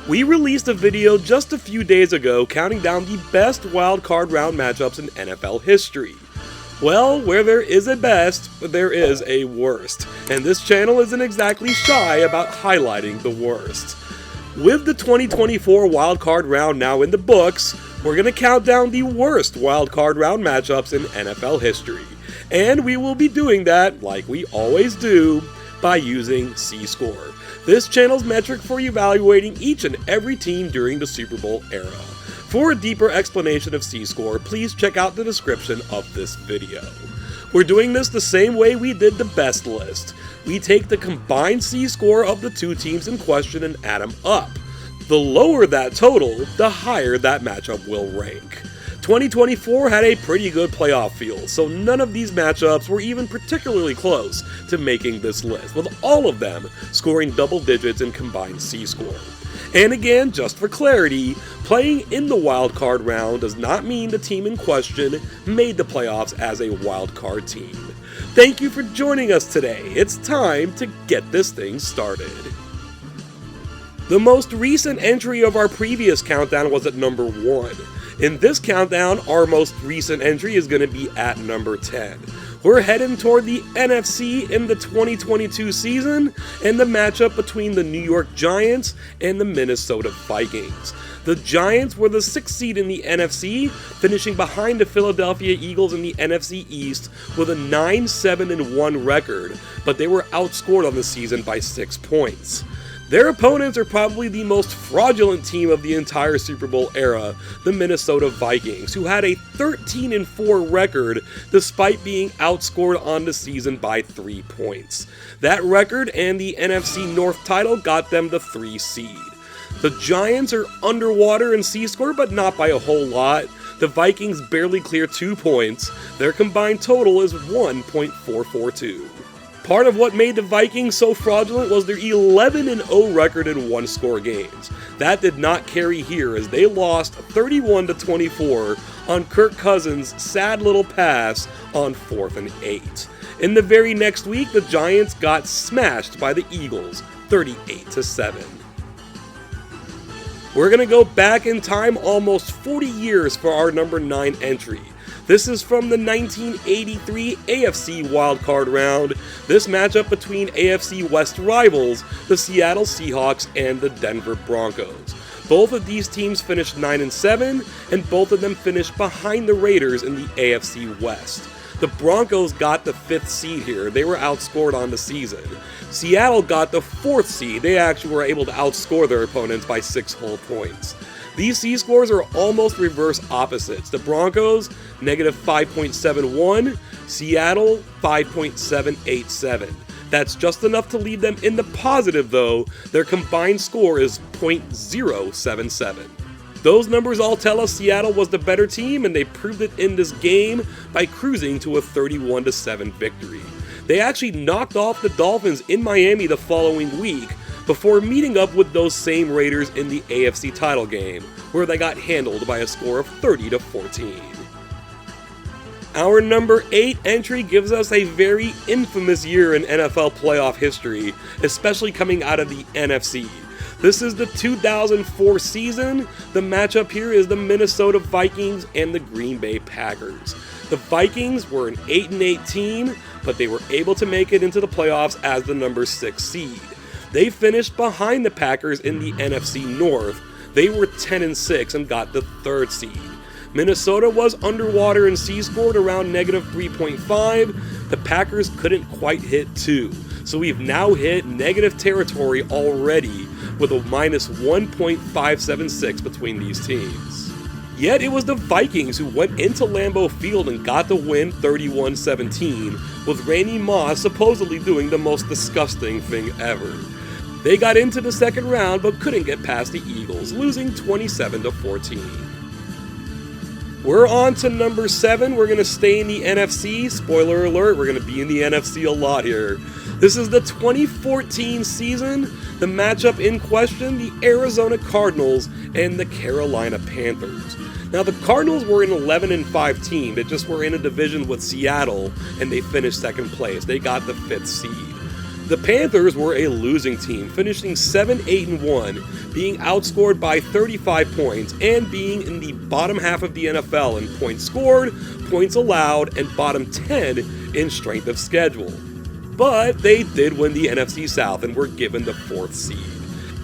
We released a video just a few days ago counting down the best wildcard round matchups in NFL history. Well, where there is a best, there is a worst, and this channel isn't exactly shy about highlighting the worst. With the 2024 wildcard round now in the books, we're going to count down the worst wildcard round matchups in NFL history. And we will be doing that, like we always do, by using C-Score, this channel's metric for evaluating each and every team during the Super Bowl era. For a deeper explanation of C-Score, please check out the description of this video. We're doing this the same way we did the best list. We take the combined C-Score of the two teams in question and add them up. The lower that total, the higher that matchup will rank. 2024 had a pretty good playoff field, so none of these matchups were even particularly close to making this list, with all of them scoring double digits in combined C-Score. And again, just for clarity, playing in the wildcard round does not mean the team in question made the playoffs as a wildcard team. Thank you for joining us today. It's time to get this thing started. The most recent entry of our previous countdown was at number 1. In this countdown, our most recent entry is going to be at number 10. We're heading toward the NFC in the 2022 season and the matchup between the New York Giants and the Minnesota Vikings. The Giants were the 6th seed in the NFC, finishing behind the Philadelphia Eagles in the NFC East with a 9-7-1 record, but they were outscored on the season by 6 points. Their opponents are probably the most fraudulent team of the entire Super Bowl era, the Minnesota Vikings, who had a 13-4 record despite being outscored on the season by 3 points. That record and the NFC North title got them the 3 seed. The Giants are underwater in C-Score, but not by a whole lot. The Vikings barely clear 2 points. Their combined total is 1.442. Part of what made the Vikings so fraudulent was their 11-0 record in one-score games. That did not carry here as they lost 31-24 on Kirk Cousins' sad little pass on 4th and 8. In the very next week, the Giants got smashed by the Eagles, 38-7. We're going to go back in time almost 40 years for our number 9 entry. This is from the 1983 AFC wildcard round. This matchup between AFC West rivals, the Seattle Seahawks and the Denver Broncos. Both of these teams finished 9-7, and both of them finished behind the Raiders in the AFC West. The Broncos got the 5th seed here. They were outscored on the season. Seattle got the 4th seed. They actually were able to outscore their opponents by 6 whole points. These C-scores are almost reverse opposites. The Broncos, negative 5.71, Seattle, 5.787. That's just enough to leave them in the positive though. Their combined score is .077. Those numbers all tell us Seattle was the better team, and they proved it in this game by cruising to a 31-7 victory. They actually knocked off the Dolphins in Miami the following week, before meeting up with those same Raiders in the AFC title game, where they got handled by a score of 30-14. Our number 8 entry gives us a very infamous year in NFL playoff history, especially coming out of the NFC. This is the 2004 season. The matchup here is the Minnesota Vikings and the Green Bay Packers. The Vikings were an 8-8 team, but they were able to make it into the playoffs as the number 6 seed. They finished behind the Packers in the NFC North. They were 10-6 and got the 3rd seed. Minnesota was underwater in C-scored around negative 3.5. The Packers couldn't quite hit 2. So we've now hit negative territory already with a minus 1.576 between these teams. Yet it was the Vikings who went into Lambeau Field and got the win 31-17, with Randy Moss supposedly doing the most disgusting thing ever. They got into the second round but couldn't get past the Eagles, losing 27-14. We're on to number 7. We're going to stay in the NFC. Spoiler alert, we're going to be in the NFC a lot here. This is the 2014 season. The matchup in question, the Arizona Cardinals and the Carolina Panthers. Now, the Cardinals were an 11-5 team. They just were in a division with Seattle, and they finished second place. They got the 5th seed. The Panthers were a losing team, finishing 7-8-1, being outscored by 35 points, and being in the bottom half of the NFL in points scored, points allowed, and bottom 10 in strength of schedule. But they did win the NFC South and were given the 4th seed.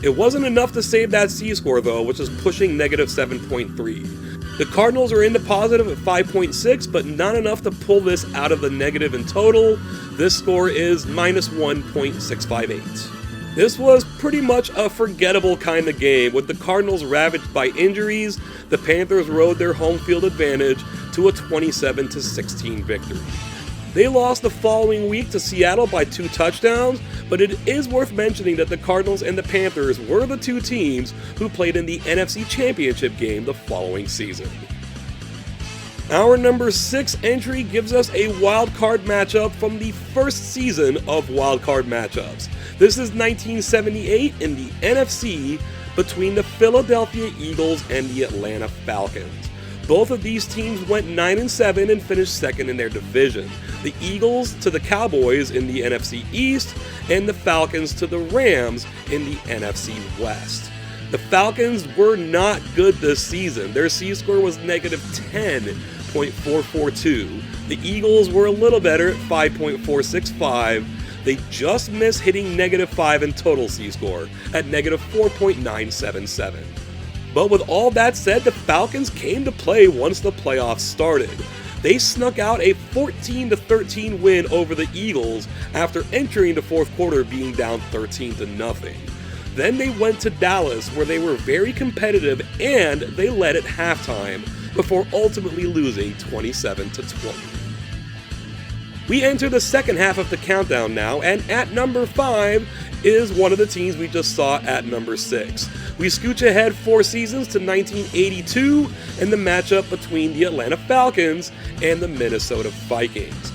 It wasn't enough to save that C-score though, which is pushing negative 7.3. The Cardinals are in the positive at 5.6, but not enough to pull this out of the negative in total. This score is minus 1.658. This was pretty much a forgettable kind of game. With the Cardinals ravaged by injuries, the Panthers rode their home field advantage to a 27-16 victory. They lost the following week to Seattle by 2 touchdowns, but it is worth mentioning that the Cardinals and the Panthers were the 2 teams who played in the NFC Championship game the following season. Our number 6 entry gives us a wild card matchup from the first season of wild card matchups. This is 1978 in the NFC between the Philadelphia Eagles and the Atlanta Falcons. Both of these teams went 9-7 and finished second in their division. The Eagles to the Cowboys in the NFC East, and the Falcons to the Rams in the NFC West. The Falcons were not good this season. Their C-score was negative 10.442. The Eagles were a little better at 5.465. They just missed hitting negative 5 in total C-score at negative 4.977. But with all that said, the Falcons came to play once the playoffs started. They snuck out a 14-13 win over the Eagles after entering the fourth quarter being down 13-0. Then they went to Dallas, where they were very competitive and they led at halftime before ultimately losing 27-20. We enter the second half of the countdown now, and at number 5 is one of the teams we just saw at number 6. We scooch ahead 4 seasons to 1982 and the matchup between the Atlanta Falcons and the Minnesota Vikings.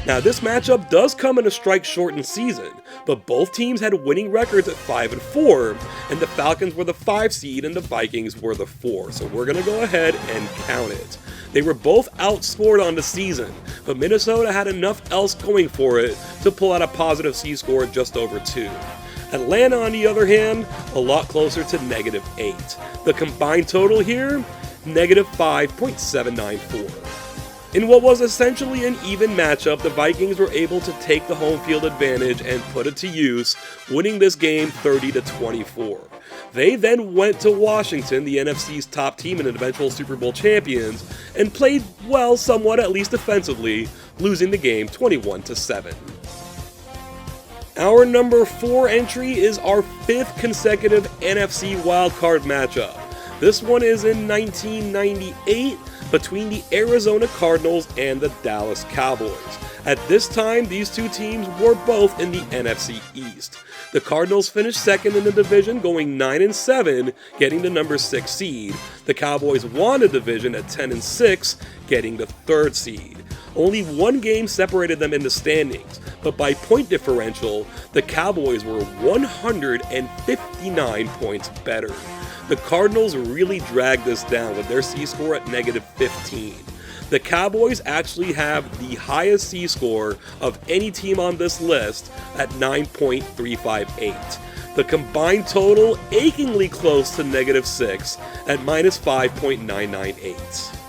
Now this matchup does come in a strike-shortened season, but both teams had winning records at 5-4, and the Falcons were the 5 seed and the Vikings were the 4, so we're going to go ahead and count it. They were both outscored on the season, but Minnesota had enough else going for it to pull out a positive C-score just over 2. Atlanta, on the other hand, a lot closer to negative 8. The combined total here, negative 5.794. In what was essentially an even matchup, the Vikings were able to take the home field advantage and put it to use, winning this game 30-24. They then went to Washington, the NFC's top team and eventual Super Bowl champions, and played well somewhat, at least defensively, losing the game 21-7. Our number 4 entry is our 5th consecutive NFC wildcard matchup. This one is in 1998 between the Arizona Cardinals and the Dallas Cowboys. At this time, these 2 teams were both in the NFC East. The Cardinals finished second in the division, going 9-7, getting the number 6 seed. The Cowboys won the division at 10-6, getting the 3rd seed. Only 1 game separated them in the standings, but by point differential, the Cowboys were 159 points better. The Cardinals really dragged this down with their C-score at negative 15. The Cowboys actually have the highest C-score of any team on this list at 9.358. The combined total achingly close to negative 6 at minus 5.998.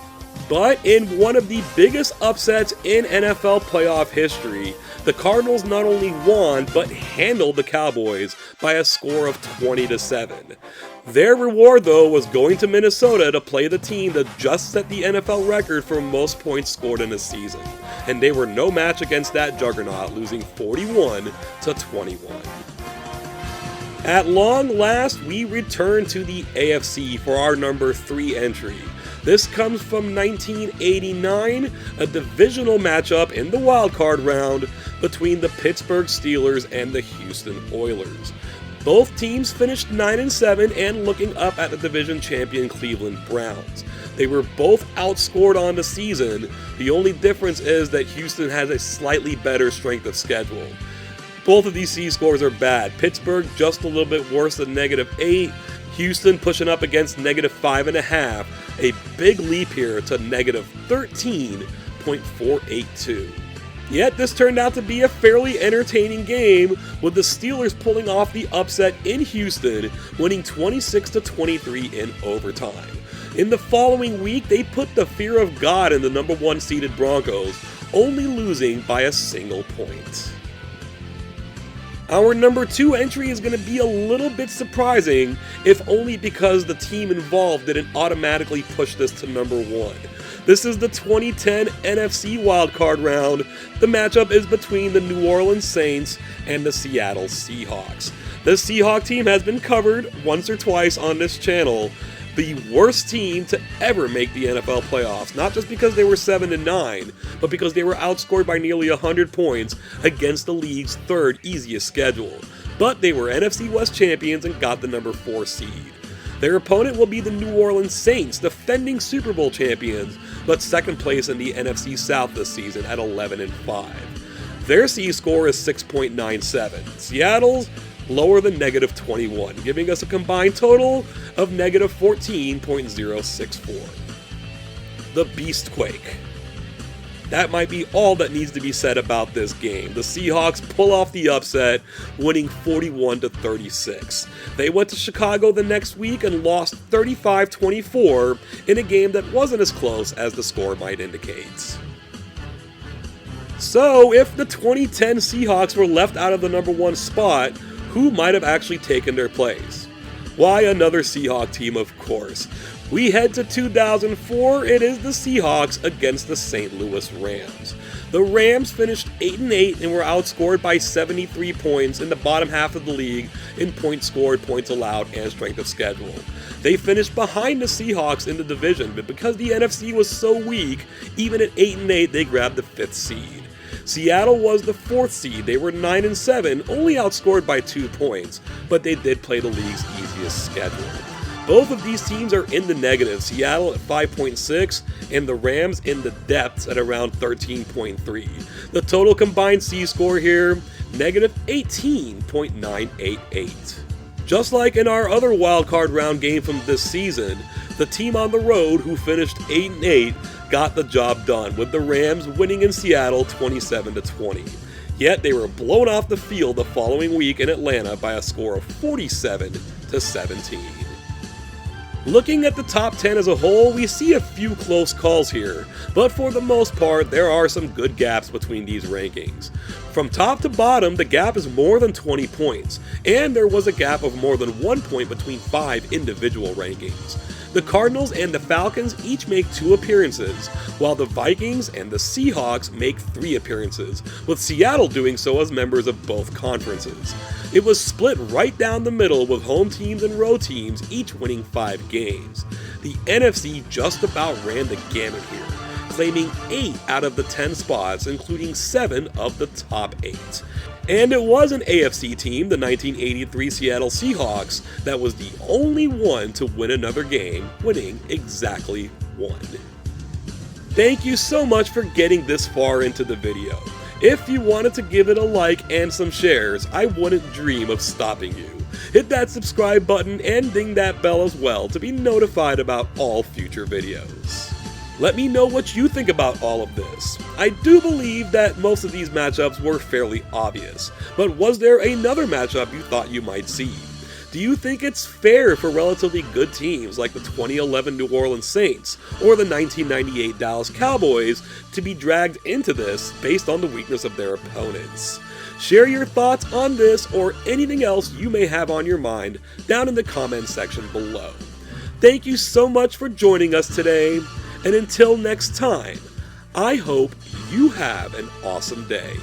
But in one of the biggest upsets in NFL playoff history, the Cardinals not only won, but handled the Cowboys by a score of 20-7. Their reward, though, was going to Minnesota to play the team that just set the NFL record for most points scored in a season. And they were no match against that juggernaut, losing 41-21. At long last, we return to the AFC for our number 3 entry. This comes from 1989, a divisional matchup in the wildcard round between the Pittsburgh Steelers and the Houston Oilers. Both teams finished 9-7 and looking up at the division champion Cleveland Browns. They were both outscored on the season. The only difference is that Houston has a slightly better strength of schedule. Both of these C-scores are bad. Pittsburgh just a little bit worse than negative 8. Houston pushing up against negative 5.5. A big leap here to negative 13.482. Yet this turned out to be a fairly entertaining game, with the Steelers pulling off the upset in Houston, winning 26-23 in overtime. In the following week, they put the fear of God in the number 1 seeded Broncos, only losing by a single point. Our number 2 entry is going to be a little bit surprising, if only because the team involved didn't automatically push this to number 1. This is the 2010 NFC wildcard round. The matchup is between the New Orleans Saints and the Seattle Seahawks. The Seahawks team has been covered once or twice on this channel. The worst team to ever make the NFL playoffs, not just because they were 7-9, but because they were outscored by nearly 100 points against the league's 3rd easiest schedule. But they were NFC West champions and got the number 4 seed. Their opponent will be the New Orleans Saints, defending Super Bowl champions, but 2nd place in the NFC South this season at 11-5. Their C-score is 6.97. Seattle's lower than -21, giving us a combined total of -14.064. The Beastquake. That might be all that needs to be said about this game. The Seahawks pull off the upset, winning 41-36. They went to Chicago the next week and lost 35-24 in a game that wasn't as close as the score might indicate. So, if the 2010 Seahawks were left out of the number 1 spot, who might have actually taken their place? Why, another Seahawk team, of course. We head to 2004, it is the Seahawks against the St. Louis Rams. The Rams finished 8-8 and were outscored by 73 points in the bottom half of the league in points scored, points allowed, and strength of schedule. They finished behind the Seahawks in the division, but because the NFC was so weak, even at 8-8 they grabbed the 5th seed. Seattle was the 4th seed. They were 9-7, only outscored by 2 points, but they did play the league's easiest schedule. Both of these teams are in the negative, Seattle at 5.6 and the Rams in the depths at around 13.3. The total combined C-score here, -18.988. Just like in our other wildcard round game from this season, the team on the road who finished 8-8 got the job done, with the Rams winning in Seattle 27-20. Yet they were blown off the field the following week in Atlanta by a score of 47-17. Looking at the top 10 as a whole, we see a few close calls here, but for the most part, there are some good gaps between these rankings. From top to bottom, the gap is more than 20 points, and there was a gap of more than 1 point between 5 individual rankings. The Cardinals and the Falcons each make 2 appearances, while the Vikings and the Seahawks make 3 appearances, with Seattle doing so as members of both conferences. It was split right down the middle, with home teams and road teams each winning 5 games. The NFC just about ran the gamut here, claiming 8 out of the 10 spots, including 7 of the top 8. And it was an AFC team, the 1983 Seattle Seahawks, that was the only one to win another game, winning exactly 1. Thank you so much for getting this far into the video. If you wanted to give it a like and some shares, I wouldn't dream of stopping you. Hit that subscribe button and ding that bell as well to be notified about all future videos. Let me know what you think about all of this. I do believe that most of these matchups were fairly obvious, but was there another matchup you thought you might see? Do you think it's fair for relatively good teams like the 2011 New Orleans Saints or the 1998 Dallas Cowboys to be dragged into this based on the weakness of their opponents? Share your thoughts on this or anything else you may have on your mind down in the comments section below. Thank you so much for joining us today. And until next time, I hope you have an awesome day.